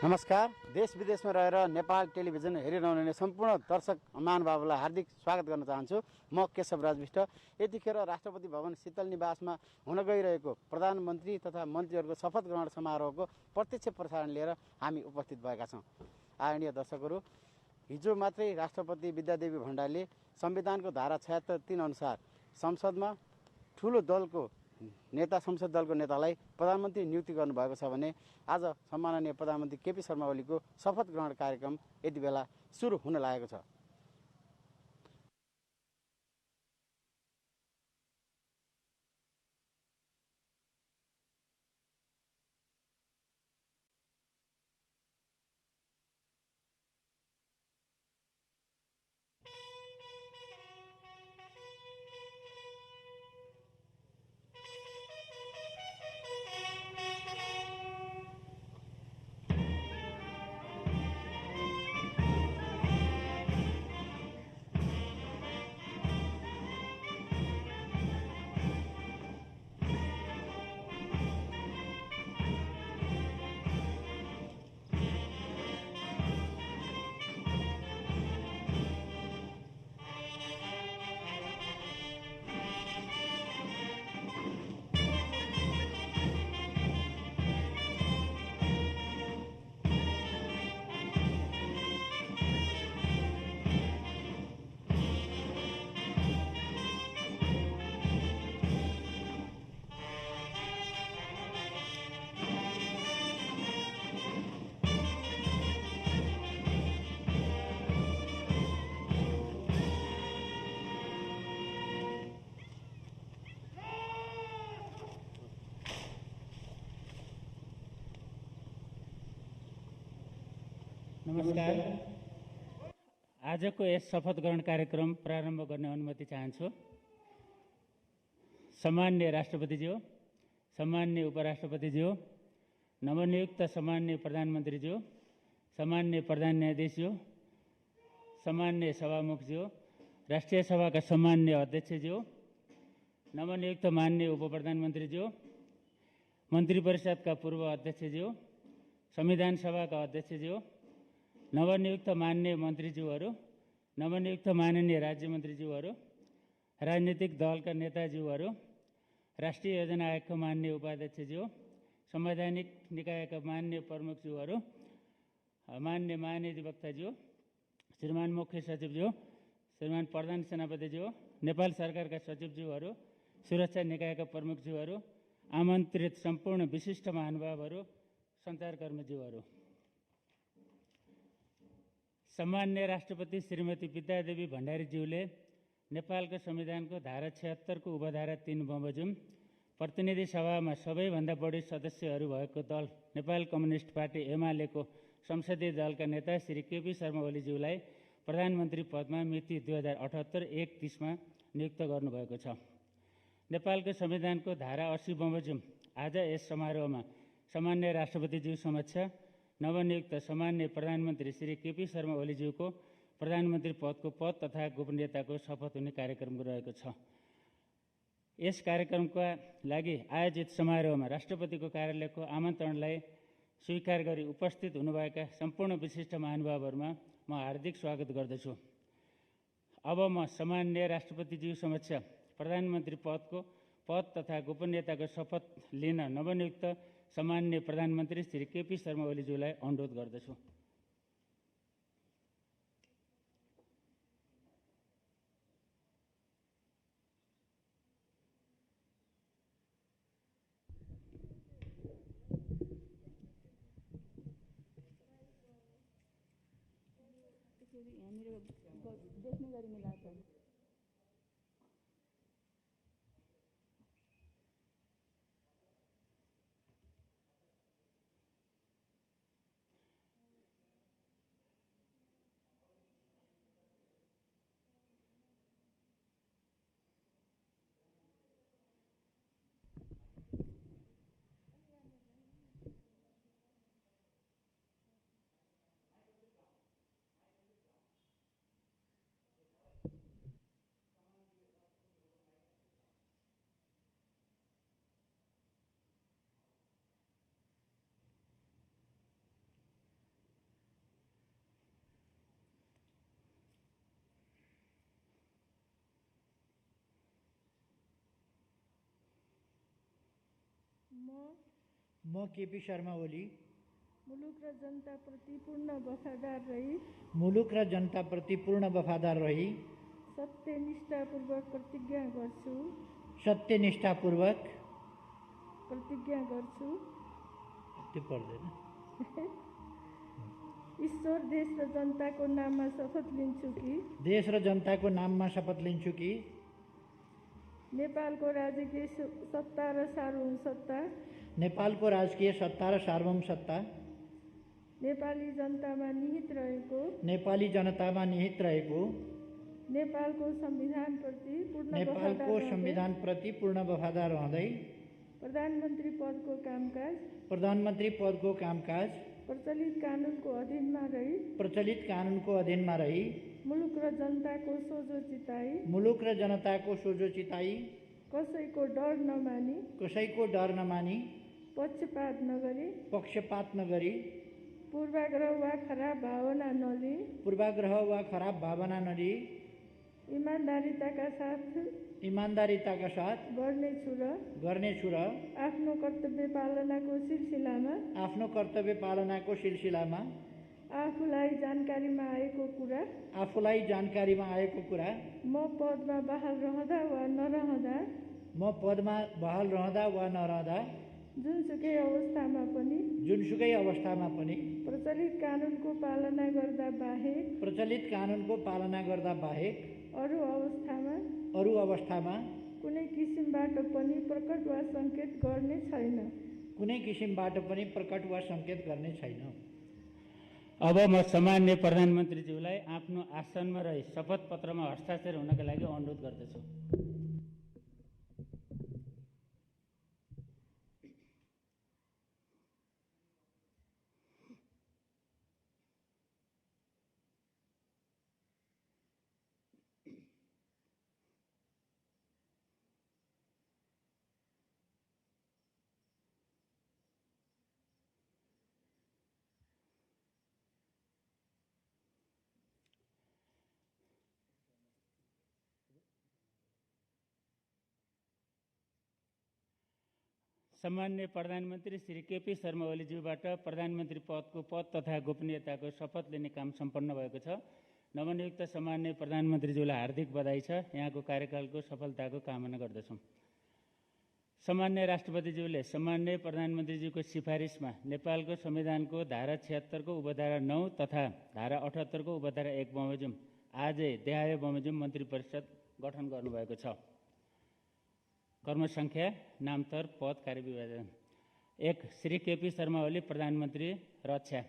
नमस्कार। देश विदेशमा रहेर नेपाल टेलिभिजन हेरिरहनुहुने सम्पूर्ण दर्शक महानुभावलाई हार्दिक स्वागत गर्न चाहन्छु। म केशव राज विष्ट। यतिखेर राष्ट्रपति भवन शीतल निवासमा हुन गइरहेको प्रधानमन्त्री तथा मन्त्रीहरूको शपथ ग्रहण समारोहको प्रत्यक्ष प्रसारण लिएर हामी उपस्थित भएका छौँ। आदरणीय दर्शकहरू, हिजो मात्रै राष्ट्रपति विद्यादेवी भण्डारीले संविधानको धारा 76(3) अनुसार संसदमा ठुलो दलको नेता, संसद दलको नेतालाई प्रधानमन्त्री नियुक्ति गर्नुभएको छ भने आज सम्माननीय प्रधानमन्त्री केपी शर्मा ओलीको शपथ ग्रहण कार्यक्रम यति बेला सुरु हुन लागेको छ। नमस्कार। आजको यस शपथ ग्रहण कार्यक्रम प्रारम्भ गर्ने अनुमति चाहन्छु। सम्माननीय राष्ट्रपतिज्यू, सम्माननीय उपराष्ट्रपतिज्यू, नवनियुक्त सम्माननीय प्रधानमन्त्रीज्यू, सम्माननीय प्रधान न्यायाधीशज्यू, सम्माननीय सभामुखज्यू, राष्ट्रिय सभाका सम्माननीय अध्यक्षज्यू, नवनियुक्त माननीय उपप्रधानमन्त्रीज्यू, मन्त्री परिषदका पूर्व अध्यक्षज्यू, संविधान सभाका अध्यक्षज्यू, नवनियुक्त माननीय मन्त्रीज्यूहरू, नवनियुक्त माननीय राज्यमन्त्रीज्यूहरू, राजनीतिक दलका नेताज्यूहरू, राष्ट्रिय योजना आयोगका माननीय उपाध्यक्षज्यू, संवैधानिक निकायका माननीय प्रमुखज्यूहरू, माननीय महाधिवक्ताज्यू, श्रीमान मुख्य सचिवज्यू, श्रीमान प्रधान सेनापतिज्यू, नेपाल सरकारका सचिवज्यूहरू, सुरक्षा निकायका प्रमुखज्यूहरू, आमन्त्रित सम्पूर्ण विशिष्ट महानुभावहरू, सञ्चारकर्मीज्यूहरू, सम्माननीय राष्ट्रपति श्रीमती विद्यादेवी भण्डारीज्यूले नेपालको संविधानको धारा 76 को उपधारा 3 बमोजिम प्रतिनिधि सभामा सबैभन्दा बढी सदस्यहरू भएको दल नेपाल कम्युनिस्ट पार्टी एमालेको संसदीय दलका नेता श्री केपी शर्मा ओलीज्यूलाई प्रधानमन्त्री पदमा मिति 2078-1-30मा नियुक्त गर्नुभएको छ। नेपालको संविधानको धारा 80 बमोजिम आज यस समारोहमा सम्माननीय राष्ट्रपतिज्यू समक्ष नवनियुक्त सम्माननीय प्रधानमन्त्री श्री केपी शर्मा ओलीज्यूको प्रधानमन्त्री पदको पद तथा गोपनीयताको शपथ हुने कार्यक्रम रहेको छ। यस कार्यक्रमका लागि आयोजित समारोहमा राष्ट्रपतिको कार्यालयको आमन्त्रणलाई स्वीकार गरी उपस्थित हुनुभएका सम्पूर्ण विशिष्ट महानुभावहरूमा म हार्दिक स्वागत गर्दछु। अब म सम्माननीय राष्ट्रपतिज्यू समक्ष प्रधानमन्त्री पदको पद तथा गोपनीयताको शपथ लिन नवनियुक्त सम्माननीय प्रधानमन्त्री श्री केपी शर्मा ओलीज्यूलाई अनुरोध गर्दछु। देख्ने गरी मिलाएको म केपी शर्मा ओली मुलुक र जनताप्रति पूर्ण वफादार रही मुलुक र जनताप्रति पूर्ण वफादार रही सत्यनिष्ठापूर्वक प्रतिज्ञा गर्छु सत्यनिष्ठापूर्वक प्रतिज्ञा गर्छु त्यो पर्दैन ईश्वर देश र जनताको नाममा शपथ लिन्छु कि देश र जनताको नाममा शपथ लिन्छु कि नेपालको राजकीय सत्ता र सार्वभौम सत्ता नेपालको राजकीय सत्ता र सार्वभौम सत्ता नेपाली जनतामा निहित रहेको नेपाली जनतामा निहित रहेको नेपालको संविधानप्रति पूर्ण वफादार नेपालको रहँदै संविधानप्रति पूर्ण वफादार रहँदै प्रधानमन्त्री पदको कामकाज प्रधानमन्त्री पदको कामकाज प्रचलित कानुनको अधीनमा रही प्रचलित कानुनको अधीनमा रही मुलुक र जनताको सोझो चिताई मुलुक र जनताको सोझो चिताई कसैको डर नमानी कसैको डर नमानी पक्षपात नगरी पक्षपात नगरी पूर्वाग्रह वा खराब भावना नलिई पूर्वाग्रह वा खराब भावना नलिई इमान्दारिताका साथ गर्नेछु र आफ्नो कर्तव्य पालनाको सिलसिलामा आफूलाई जानकारीमा आएको कुरा म पदमा बहाल रहँदा वा नरहँदा जुनसुकै अवस्थामा पनि प्रचलित कानुनको पालना गर्दा बाहेक अरू अवस्थामा कुनै किसिमबाट पनि प्रकट वा सङ्केत गर्ने छैन अब म सामान्य प्रधानमन्त्रीज्यूलाई आफ्नो आसनमा रही शपथ पत्रमा हस्ताक्षर हुनका लागि अनुरोध गर्दछु। सम्मान्य प्रधानमन्त्री श्री केपी शर्मा ओलीज्यूबाट प्रधानमन्त्री पदको पद तथा गोपनीयताको शपथ लिने काम सम्पन्न भएको छ। नवनियुक्त सम्मान्य प्रधानमन्त्रीज्यूलाई हार्दिक बधाई छ। यहाँको कार्यकालको सफलताको कामना गर्दछौँ। सम्मान्य राष्ट्रपतिज्यूले सम्मान्य प्रधानमन्त्रीज्यूको सिफारिसमा नेपालको संविधानको धारा 76 को उपधारा 9 तथा धारा 78 को उपधारा 1 बमोजिम आजै देहाय बमोजिम मन्त्री परिषद गठन गर्नुभएको छ। कर्म संख्या, नामतर, पद, कार्यविभाजन। 1 श्री केपी शर्मा ओली प्रधानमन्त्री रक्षा,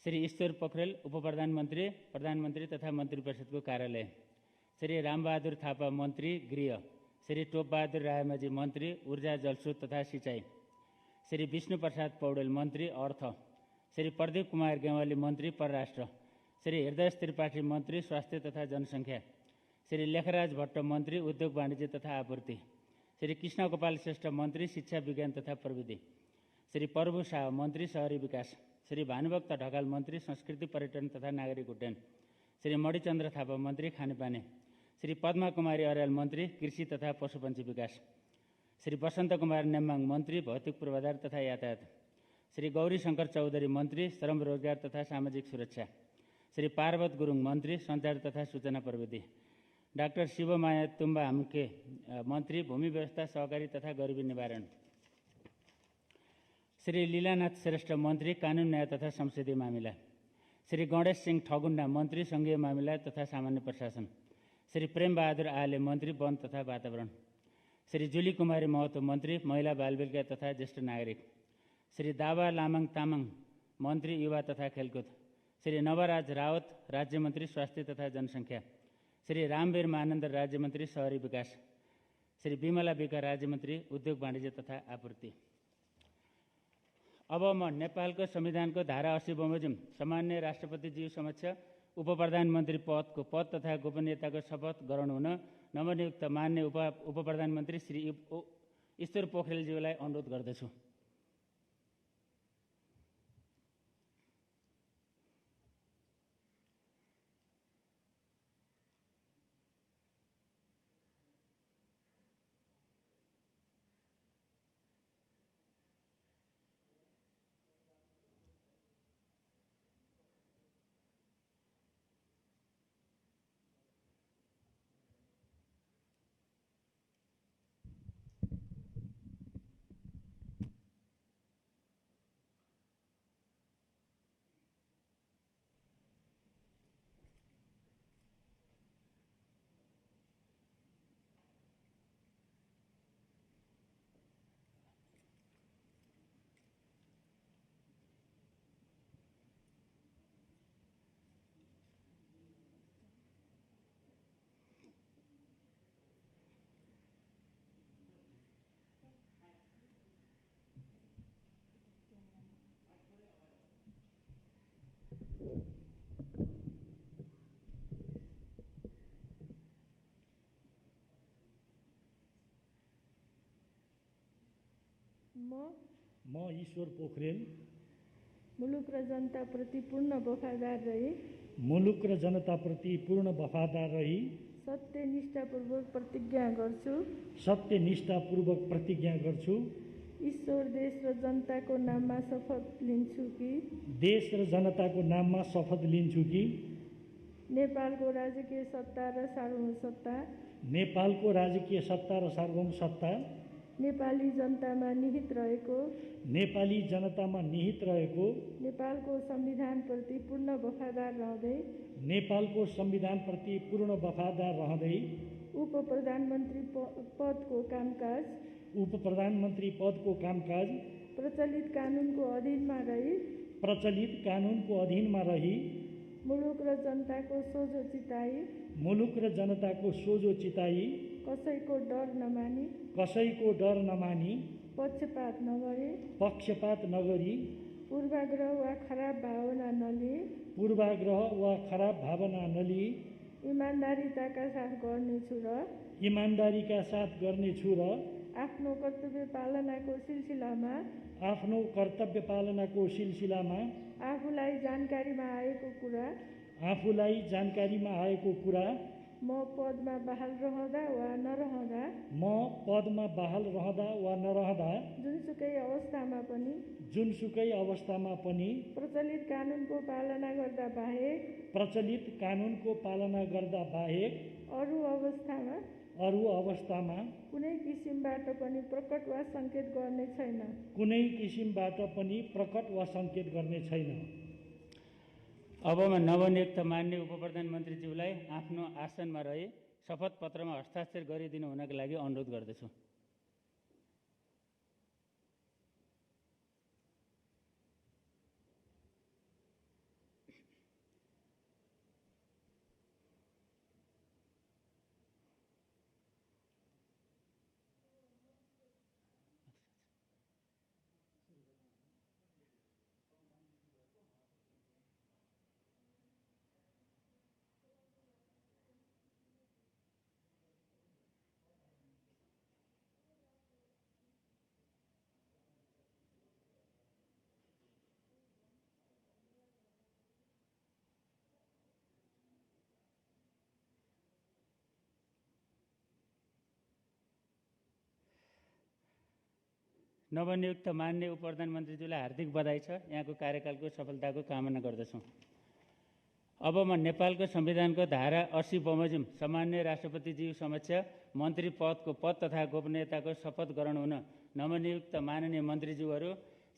श्री ईश्वर पोखरेल उपप्रधानमन्त्री प्रधानमन्त्री तथा मन्त्री परिषदको कार्यालय, श्री रामबहादुर थापा मन्त्री गृह, श्री टोपबहादुर रायमाझी मन्त्री ऊर्जा जलस्रोत तथा सिंचाई, श्री विष्णु प्रसाद पौडेल मन्त्री अर्थ, श्री प्रदीप कुमार गेवाली मन्त्री परराष्ट्र, श्री हृदय त्रिपाठी मन्त्री स्वास्थ्य तथा जनसङ्ख्या, श्री लेखराज भट्ट मन्त्री उद्योग वाणिज्य तथा आपूर्ति, श्री कृष्ण गोपाल श्रेष्ठ मन्त्री शिक्षा विज्ञान तथा प्रविधि, श्री प्रभु शाह मन्त्री शहरी विकास, श्री भानुभक्त ढकाल मन्त्री संस्कृति पर्यटन तथा नागरिक उड्डयन, श्री मणिचन्द्र थापा मन्त्री खानेपानी, श्री पद्मा कुमारी अर्याल मन्त्री कृषि तथा पशुपन्छी विकास, श्री वसन्त कुमार नेम्बाङ मन्त्री भौतिक पूर्वाधार तथा यातायात, श्री गौरी शङ्कर चौधरी मन्त्री श्रम रोजगार तथा सामाजिक सुरक्षा, श्री पार्वत गुरुङ मन्त्री सञ्चार तथा सूचना प्रविधि, डाक्टर शिवमाया तुम्बा हाम्के मन्त्री भूमि व्यवस्था सहकारी तथा गरिबी निवारण, श्री लीलानाथ श्रेष्ठ मन्त्री कानुन न्याय तथा संसदीय मामिला, श्री गणेश सिंह ठगुन्डा मन्त्री सङ्घीय मामिला तथा सामान्य प्रशासन, श्री प्रेमबहादुर आले मन्त्री वन तथा वातावरण, श्री जुली कुमारी महतो मन्त्री महिला बालविकास तथा ज्येष्ठ नागरिक, श्री दावा लामाङ तामाङ मन्त्री युवा तथा खेलकुद, श्री नवराज रावत राज्यमन्त्री स्वास्थ्य तथा जनसङ्ख्या, श्री रामवीर महानन्द राज्यमन्त्री शहरी विकास, श्री विमला विका राज्यमन्त्री उद्योग वाणिज्य तथा आपूर्ति। अब म नेपालको संविधानको धारा 80 बमोजिम सामान्य राष्ट्रपतिज्यू समक्ष उपप्रधानमन्त्री पदको पद तथा गोपनीयताको शपथ गराउनु हुन नवनियुक्त मान्य उपप्रधानमन्त्री श्री ईश्वर पोखरेलज्यूलाई अनुरोध गर्दछु। म ईश्वर पोखरेल मुलुक र जनताप्रति पूर्ण वफादार रही मुलुक र जनताप्रति पूर्ण वफादार रही सत्यनिष्ठापूर्वक प्रतिज्ञा गर्छु सत्यनिष्ठापूर्वक प्रतिज्ञा गर्छु ईश्वर देश र जनताको नाममा शपथ लिन्छु कि देश र जनताको नाममा शपथ लिन्छु कि नेपालको राजकीय सत्ता र सार्वभौम सत्ता नेपालको राजकीय सत्ता र सार्वभौम सत्ता नेपाली जनतामा निहित रहेको नेपाली जनतामा निहित रहेको नेपालको संविधानप्रति पूर्ण वफादार रहँदै नेपालको संविधानप्रति पूर्ण वफादार रहँदै उप प्रधानमन्त्री पदको कामकाज उपप्रधानमन्त्री पदको कामकाज प्रचलित कानुनको अधीनमा रही मुलुक र जनताको सोझो चिताई कसैको डर नमानी पक्षपात नगरी पूर्वाग्रह वा खराब भावना नलिई इमान्दारिताका साथ गर्नेछु र आफ्नो कर्तव्य पालनाको सिलसिलामा आफूलाई जानकारीमा आएको कुरा म पदमा बहाल रहँदा वा नरहँदा जुनसुकै अवस्थामा पनि प्रचलित कानुनको पालना गर्दा बाहेक अरू अवस्थामा कुनै किसिमबाट पनि प्रकट वा सङ्केत गर्ने छैन। अब म नवनियुक्त मान्य उप प्रधानमन्त्रीज्यूलाई आफ्नो आसनमा रही शपथ पत्रमा हस्ताक्षर गरिदिनु हुनका लागि अनुरोध गर्दछु। नवनियुक्त मान्य उप प्रधानमन्त्रीज्यूलाई हार्दिक बधाई छ। यहाँको कार्यकालको सफलताको कामना गर्दछौँ। अब म नेपालको संविधानको धारा 80 बमोजिम सामान्य राष्ट्रपतिज्यू समक्ष मन्त्री पदको पद तथा गोपनीयताको शपथ ग्रहण हुन नवनियुक्त माननीय मन्त्रीज्यूहरू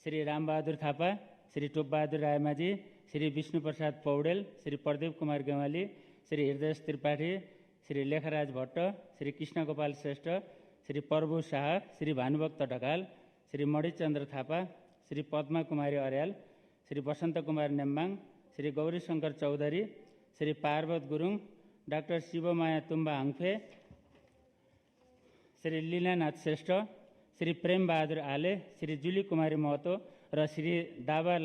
श्री रामबहादुर थापा, श्री टोपबहादुर रायमाझी, श्री विष्णुप्रसाद पौडेल, श्री प्रदीप कुमार गेवाली, श्री हृदयेश त्रिपाठी, श्री लेखराज भट्ट, श्री कृष्णगोपाल श्रेष्ठ, श्री प्रभु शाह, श्री भानुभक्त ढकाल, श्री मणिचन्द्र थापा, श्री पद्मा कुमारी अर्याल, श्री वसन्त कुमार नेम्बाङ, श्री गौरीशङ्कर चौधरी, श्री पार्वत गुरुङ, डाक्टर शिवमाया तुम्बा हाङफे, श्री लीलानाथ श्रेष्ठ, श्री प्रेमबहादुर आले, श्री जुली कुमारी महतो र श्री दावा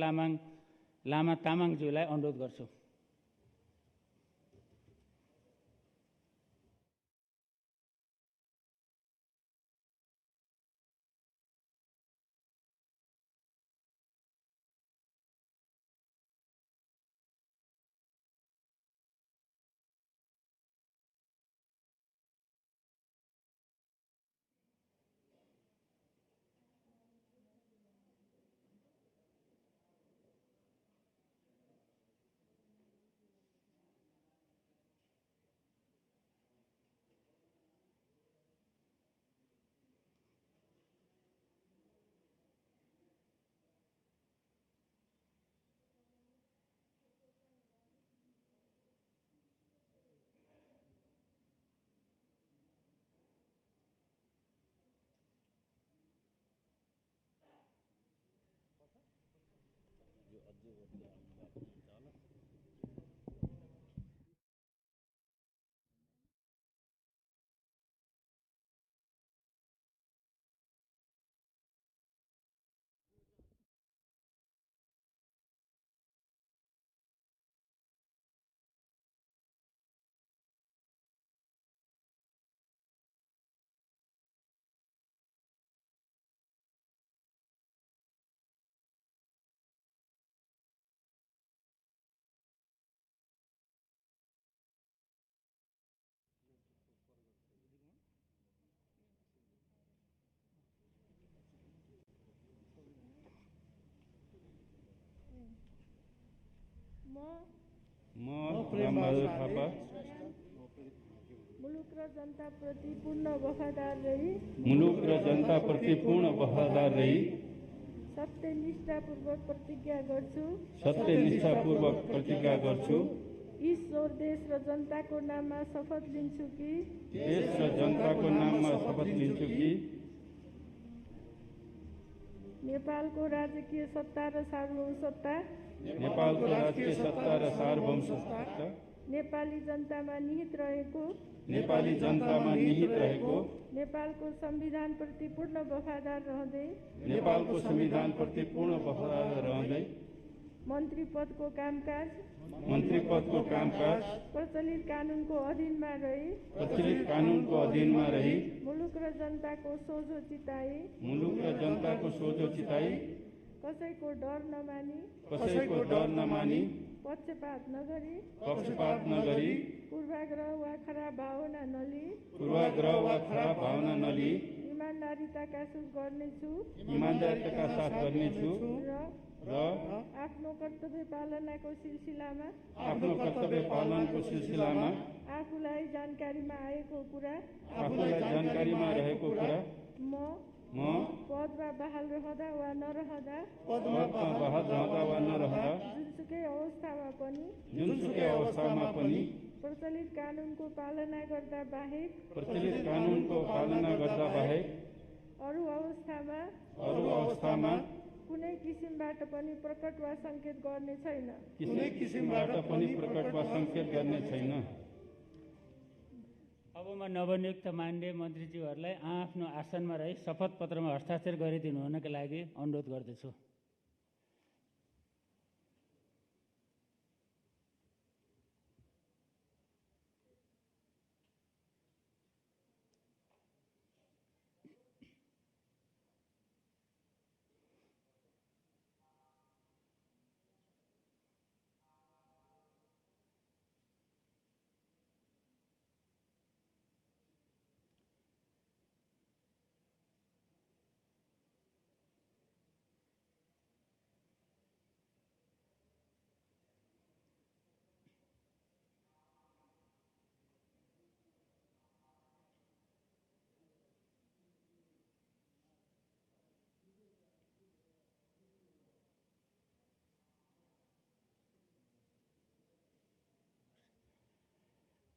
लामा तामाङज्यूलाई अनुरोध गर्छु। रामबहादुर थापा मुलुक र जनताप्रति पूर्ण वफादार रही मुलुक र जनताप्रति पूर्ण वफादार रही सत्यनिष्ठापूर्वक प्रतिज्ञा गर्छु सत्यनिष्ठापूर्वक प्रतिज्ञा गर्छु ईश्वर देश र जनताको नाममा शपथ लिन्छु कि देश र जनताको नाममा शपथ लिन्छु कि नेपालको राजकीय सत्ता र सार्वभौमसत्ता नेपालको राजकीय सत्ता र सार्वभौमसत्ता नेपाली जनतामा निहित रहेको नेपाली जनतामा निहित रहेको नेपालको संविधानप्रति पूर्ण वफादार रहँदै नेपालको संविधानप्रति पूर्ण वफादार रहँदै मन्त्री पदको कामकाज मन्त्री पदको कामकाज प्रचलित कानुनको अधीनमा रही प्रचलित कानुनको अधीनमा रही मुलुक र जनताको सोझो चिताई मुलुक र जनताको सोझो चिताई कसैको डर नमानी पक्षपात नगरी पूर्वाग्रह वा खराब भावना नलिई इमान्दारिताका साथ गर्नेछु र आफ्नो कर्तव्य पालनाको सिलसिलामा आफूलाई जानकारीमा आएको कुरा म पदमा बहाल रहँदा वा नरहँदा जुनसुकै अवस्थामा पनि प्रचलित कानुनको पालना गर्दा बाहेक अरू अवस्थामा कुनै किसिमबाट पनि प्रकट वा संकेत गर्ने छैन। अब म नवनियुक्त माननीय मन्त्रीज्यूहरूलाई आफ्नो आसनमा रही शपथ पत्रमा हस्ताक्षर गरिदिनु हुनका लागि अनुरोध गर्दछु।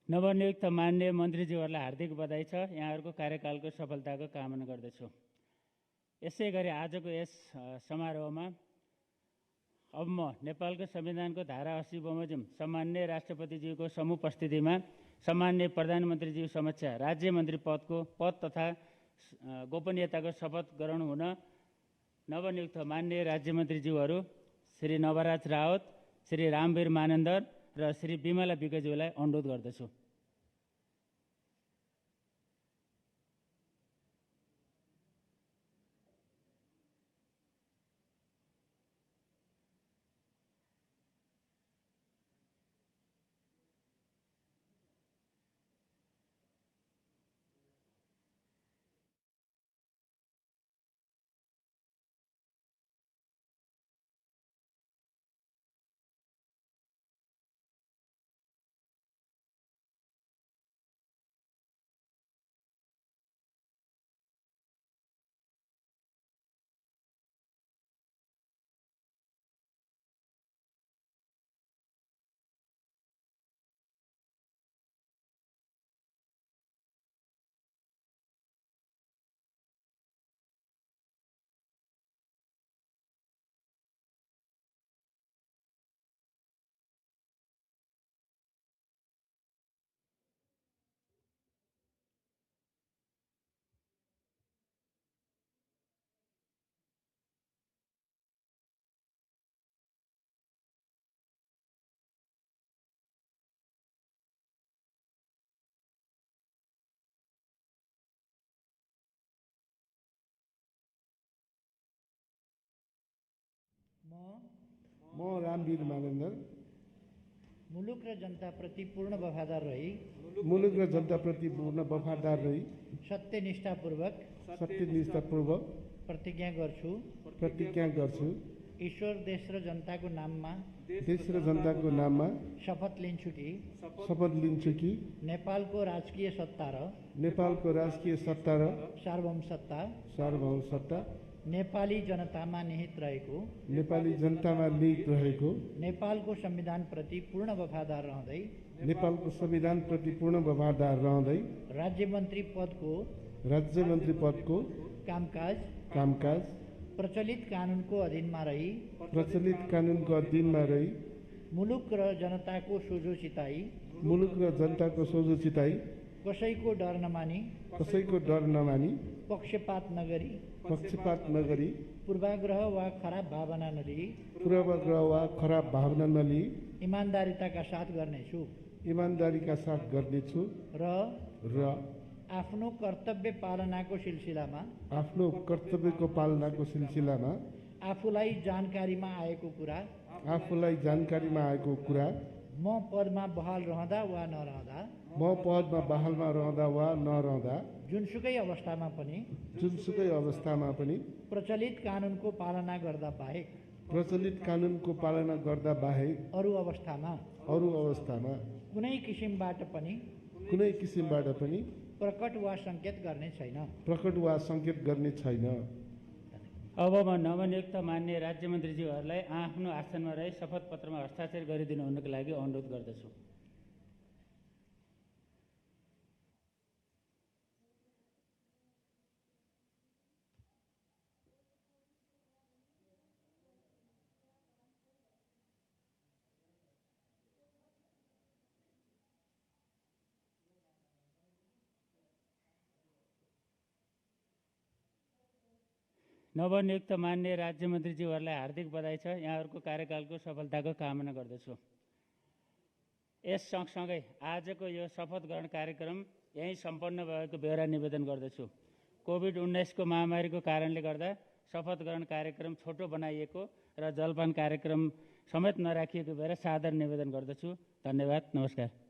नवनियुक्त माननीय मन्त्रीज्यूहरूलाई हार्दिक बधाई छ। यहाँहरूको कार्यकालको सफलताको कामना गर्दछु। यसै गरी आजको यस समारोहमा अब म नेपालको संविधानको धारा 80 बमोजिम सम्माननीय राष्ट्रपतिज्यूको समुपस्थितिमा सम्माननीय प्रधानमन्त्रीज्यू समक्ष राज्य मन्त्री पदको पद तथा गोपनीयताको शपथ ग्रहण हुन नवनियुक्त माननीय राज्यमन्त्रीज्यूहरू श्री नवराज रावत, श्री रामवीर मानन्दर र श्री विमला विकज्यूलाई अनुरोध गर्दछु। म रामवीर मानन्दर मुलुक र जनताप्रति पूर्ण वफादार रही सत्यनिष्ठापूर्वक प्रतिज्ञा गर्छु ईश्वर देश र जनताको नाममा देश र जनताको नाममा शपथ लिन्छु कि शपथ लिन्छु कि नेपालको राजकीय सत्ता र नेपालको राजकीय सत्ता र सार्वभौम सत्ता नेपाली जनतामा निहित रहेको नेपाली जनतामा निहित रहेको नेपालको संविधानप्रति पूर्ण वफादार रहँदै नेपालको संविधानप्रति पूर्ण वफादार रहँदै राज्य मन्त्री पदको कामकाज प्रचलित कानुनको अधीनमा रही मुलुक र जनताको सोझो चिताई कसैको डर नमानी पक्षपात नगरी पूर्वाग्रह वा खराब भावना नलिई इमानदारीका साथ गर्नेछु र आफ्नो कर्तव्य पालनाको सिलसिलामा आफूलाई जानकारीमा आएको कुरा म पदमा बहाल रहँदा वा नरहँदा जुनसुकै अवस्थामा पनि प्रचलित कानुनको पालना गर्दा बाहेक अरू अवस्थामा कुनै किसिमबाट पनि प्रकट वा सङ्केत गर्ने छैन। अब म नवनियुक्त मान्य राज्य मन्त्रीज्यूहरूलाई आफ्नो आसनमा रही शपथ पत्रमा हस्ताक्षर गरिदिनु हुनुको लागि अनुरोध गर्दछु। नवनियुक्त मान्य राज्य मन्त्रीज्यूहरूलाई हार्दिक बधाई छ। यहाँहरूको कार्यकालको सफलताको कामना गर्दछु। यस सँगसँगै आजको यो शपथ ग्रहण कार्यक्रम यहीँ सम्पन्न भएको बेहोरा निवेदन गर्दछु। कोभिड-19 को महामारीको कारणले गर्दा शपथ ग्रहण कार्यक्रम छोटो बनाइएको र जलपान कार्यक्रम समेत नराखिएको भएर सादर निवेदन गर्दछु। धन्यवाद। नमस्कार।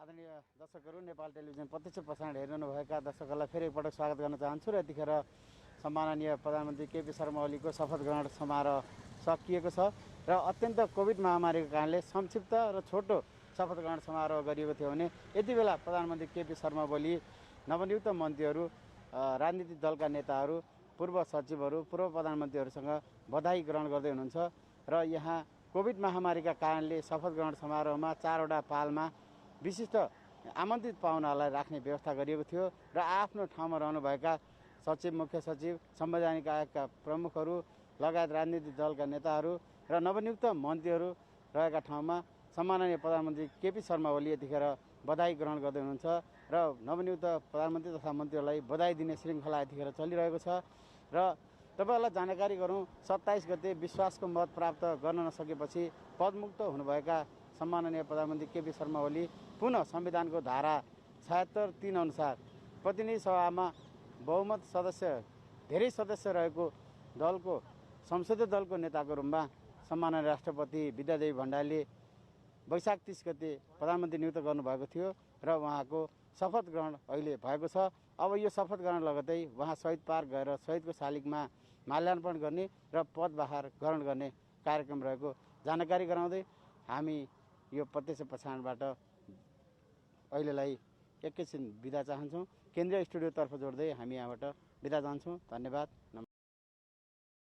आदरणीय दर्शकहरू, नेपाल टेलिभिजन प्रत्यक्ष प्रसारण हेरिरहनुभएका दर्शकहरूलाई फेरि एकपटक स्वागत गर्न चाहन्छु। र यतिखेर सम्माननीय प्रधानमन्त्री केपी शर्मा ओलीको शपथ ग्रहण समारोह सकिएको छ र अत्यन्त कोभिड महामारीको कारणले संक्षिप्त र छोटो शपथ ग्रहण समारोह गरिएको थियो भने यति बेला प्रधानमन्त्री केपी शर्मा ओली, नवनियुक्त मन्त्रीहरू, राजनीतिक दलका नेताहरू, पूर्व सचिवहरू, पूर्व प्रधानमन्त्रीहरूसँग बधाई ग्रहण गर्दै हुनुहुन्छ। र यहाँ कोभिड महामारीका कारणले शपथ ग्रहण समारोहमा 4वटा पालमा विशिष्ट आमन्त्रित पाहुनाहरूलाई राख्ने व्यवस्था गरिएको थियो र आफ्नो ठाउँमा रहनुभएका सचिव, मुख्य सचिव, संवैधानिक आयोगका प्रमुखहरू लगायत राजनीतिक दलका नेताहरू र नवनियुक्त मन्त्रीहरू रहेका ठाउँमा सम्माननीय प्रधानमन्त्री केपी शर्मा ओली यतिखेर बधाई ग्रहण गर्दै हुनुहुन्छ र नवनियुक्त प्रधानमन्त्री तथा मन्त्रीहरूलाई बधाई दिने श्रृङ्खला यतिखेर चलिरहेको छ। र तपाईँहरूलाई जानकारी गरौँ, 27 गते विश्वासको मत प्राप्त गर्न नसकेपछि पदमुक्त हुनुभएका सम्माननीय प्रधानमन्त्री केपी शर्मा ओली पुनः संविधानको धारा 76(3) अनुसार प्रतिनिधि सभामा बहुमत सदस्य धेरै सदस्य रहेको दलको संसदीय दलको नेताको रूपमा सम्माननीय राष्ट्रपति विद्यादेवी भण्डारीले वैशाख 30 गते प्रधानमन्त्री नियुक्त गर्नुभएको थियो र उहाँको शपथ ग्रहण अहिले भएको छ। अब यो शपथ ग्रहण लगतै उहाँ शहीद पार्क गएर शहीदको शालिगमा माल्यार्पण गर्ने र पदभार ग्रहण गर्ने कार्यक्रम रहेको जानकारी गराउँदै हामी यो प्रत्यक्ष प्रसारणबाट अहिलेलाई एकैछिन बिदा चाहन्छौँ। केन्द्रीय स्टुडियोतर्फ जोड्दै हामी यहाँबाट बिदा जान्छौँ। धन्यवाद।